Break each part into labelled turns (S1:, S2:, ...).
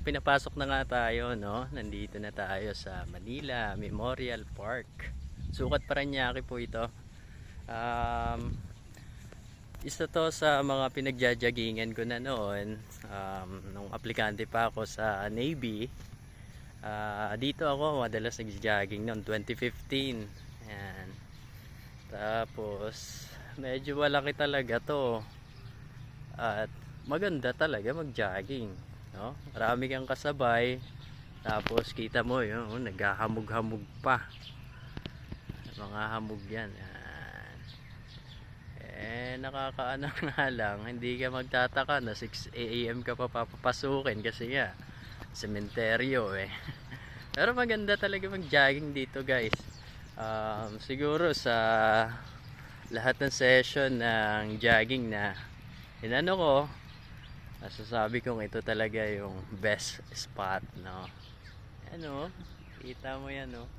S1: pinapasok na nga tayo, no? Nandito na tayo sa Manila Memorial Park. Sukat Parañaque po ito. Isa to sa mga pinagjajagingan ko na noon. Nung aplikante pa ako sa Navy. Dito ako madalas nag-jogging noon, 2015. Ayan. Tapos, medyo malaki talaga to. At maganda talaga mag-jogging. No? Marami kang kasabay, tapos kita mo yun, naghahamog-hamog pa, mga hamog yan. Nakakaanak na lang, hindi ka magtataka na 6 AM ka pa papapasukin kasi nga sementeryo pero maganda talaga mag-jogging dito, guys. Siguro sa lahat ng session ng jogging na inano ko, masasabi kong ito talaga yung best spot, no? Ano, kita mo yan, no?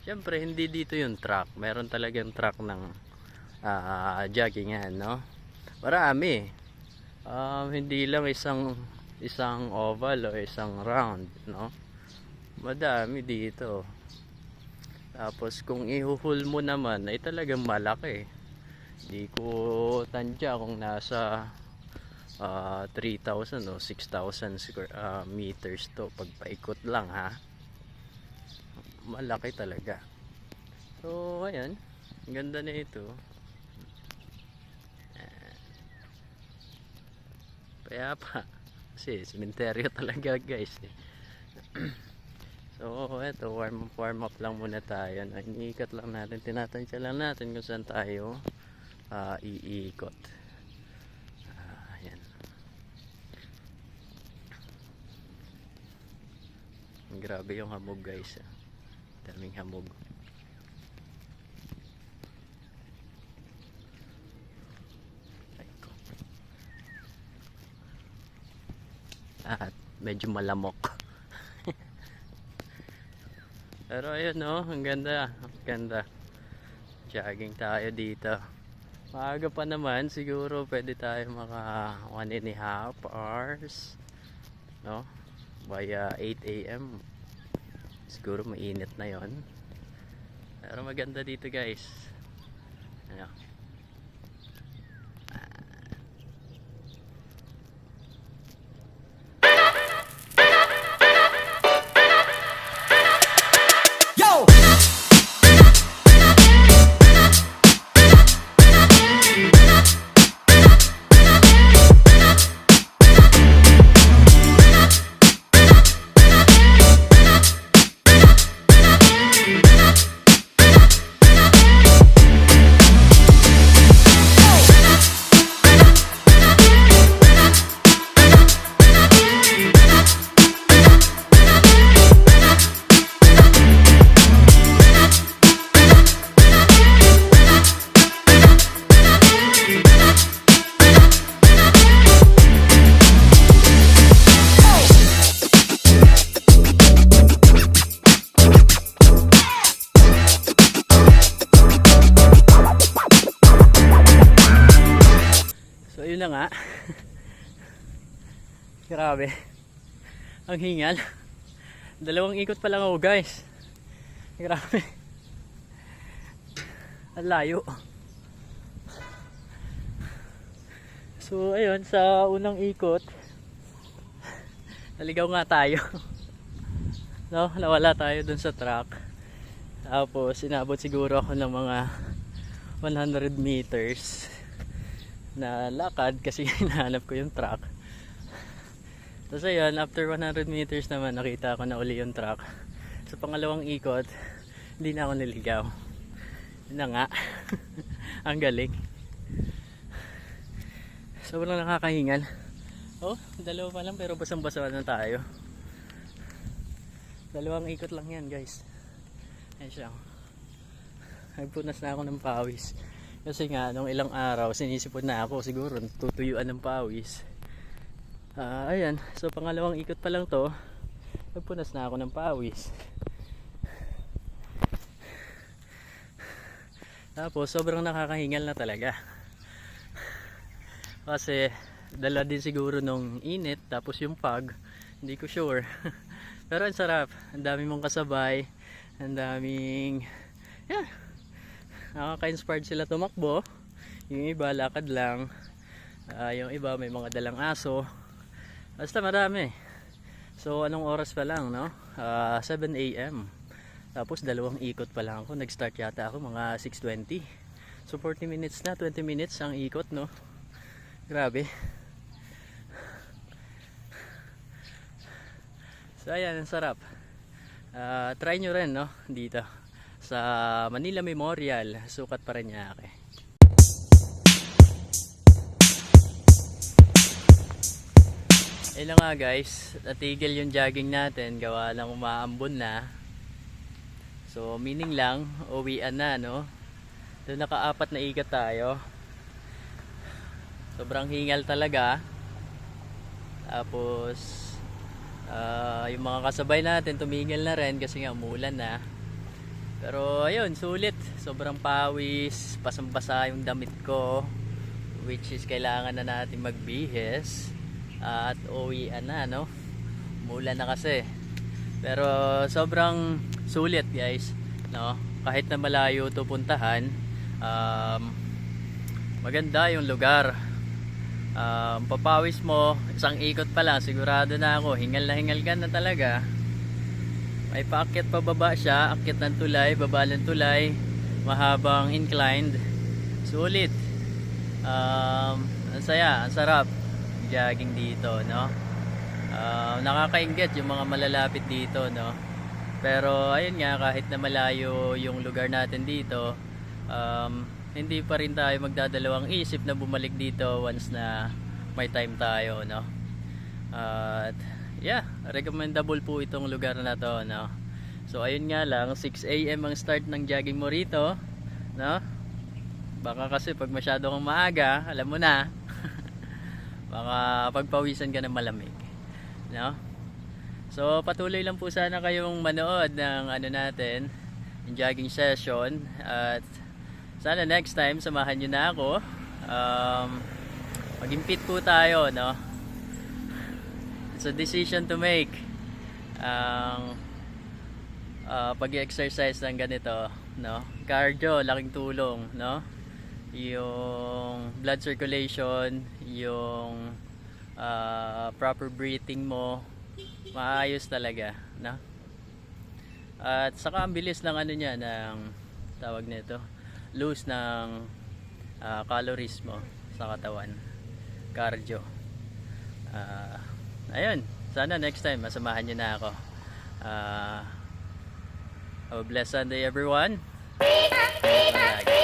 S1: Siyempre hindi dito yung track, meron talagang track ng joggingan, no? Marami. Hindi lang isang oval o isang round, no? Madami dito. Tapos kung ihuhul mo naman ay talagang malaki. Di ko tansya kung nasa 3,000 o 6,000 meters to pag paikot lang, ha. Malaki talaga. So ayan, ang ganda na ito. Kaya pa kasi sementeryo talaga, guys. So eto, warm up lang muna tayo. Iniikat lang natin, tinatansya lang natin kung saan tayo iikot. Ayan. Grabe yung hamog, guys. Daming hamog. At medyo malamok. Pero ayun, no, ang ganda. Ang ganda. Jogging tayo dito. Maaga pa naman, siguro pwede tayo maka 1.5 hours, no? By 8 AM. Siguro mainit na yon. Pero maganda dito, guys. Ano? Yun na nga. Grabe ang hingal. 2 ikot pa lang ako, guys. Grabe ang layo. So ayun, sa unang ikot naligaw nga tayo. No, nawala tayo dun sa track. Tapos inabot siguro ako ng mga 100 meters na lakad kasi hinahanap ko yung truck. Tapos ayun, after 100 meters naman nakita ko na uli yung truck. Sa pangalawang ikot hindi na ako niligaw. Yun na nga. Ang galing. Sobrang nakakahingal. Oh, 2 pa lang pero basang-basa na tayo. 2 ikot lang yan, guys. Ayan siya. Nagpunas na ako ng pawis. Kasi nga, nung ilang araw, sinisipon na ako. Siguro, tutuyuan ng pawis. Ayan. So, pangalawang ikot pa lang to. Nagpunas na ako ng pawis. Tapos sobrang nakakahingal na talaga. Kasi dala din siguro nung init, tapos yung pag, hindi ko sure. Pero ang sarap, ang dami mong kasabay, ang daming, yeah, nakaka-inspired sila tumakbo. Yung iba lakad lang, yung iba may mga dalang aso, basta marami. So anong oras pa lang, no? 7 AM. Tapos dalawang ikot pa lang ako, nag-start yata ako mga 6:20. So 40 minutes na, 20 minutes ang ikot, no? Grabe. So ayan, ang sarap. Try nyo rin, no? Dito sa Manila Memorial, Sukat Parañaque. Ayun nga guys, natigil yung jogging natin, gawa lang umaambon na. So meaning lang, uwian na, no? Doon naka-4 na ikot tayo. Sobrang hingal talaga. Tapos yung mga kasabay natin tumigil na rin kasi nga umulan na. Pero ayun, sulit. Sobrang pawis, basang-basa yung damit ko, which is kailangan na natin magbihis at uwian na, no? Umulan na kasi. Pero sobrang sulit guys, no? Kahit na malayo to puntahan, maganda yung lugar. Papawis mo, isang ikot pa lang, sigurado na ako, hingal na hingal ka na talaga. May paakyat pababa siya, akyat ng tulay, baba ng tulay, mahabang inclined. Sulit. Ang saya, ang sarap jogging dito, no? Nakakainggit yung mga malalapit dito, no? Pero ayun nga, kahit na malayo yung lugar natin dito, hindi pa rin tayo magdadalawang isip na bumalik dito once na may time tayo, no? At yeah, recommendable po itong lugar na to, no? So ayun nga lang, 6 AM ang start ng jogging mo rito, no? Baka kasi pag masyado kang maaga, alam mo na, baka pagpawisan ka ng malamig, no? So patuloy lang po sana kayong manood ng ano natin, yung jogging session, at sana next time samahan nyo na ako. Maging fit po tayo, no? It's a decision to make. Ang pag-exercise ng ganito, no? Cardio, laking tulong, no? Yung blood circulation, yung proper breathing mo, maayos talaga, no? At saka ang bilis ng ano niya, ng tawag nito, lose ng calories mo sa katawan, cardio. Ayun, sana next time masamahan nyo na ako. Have a blessed Sunday everyone. Ingat palagi.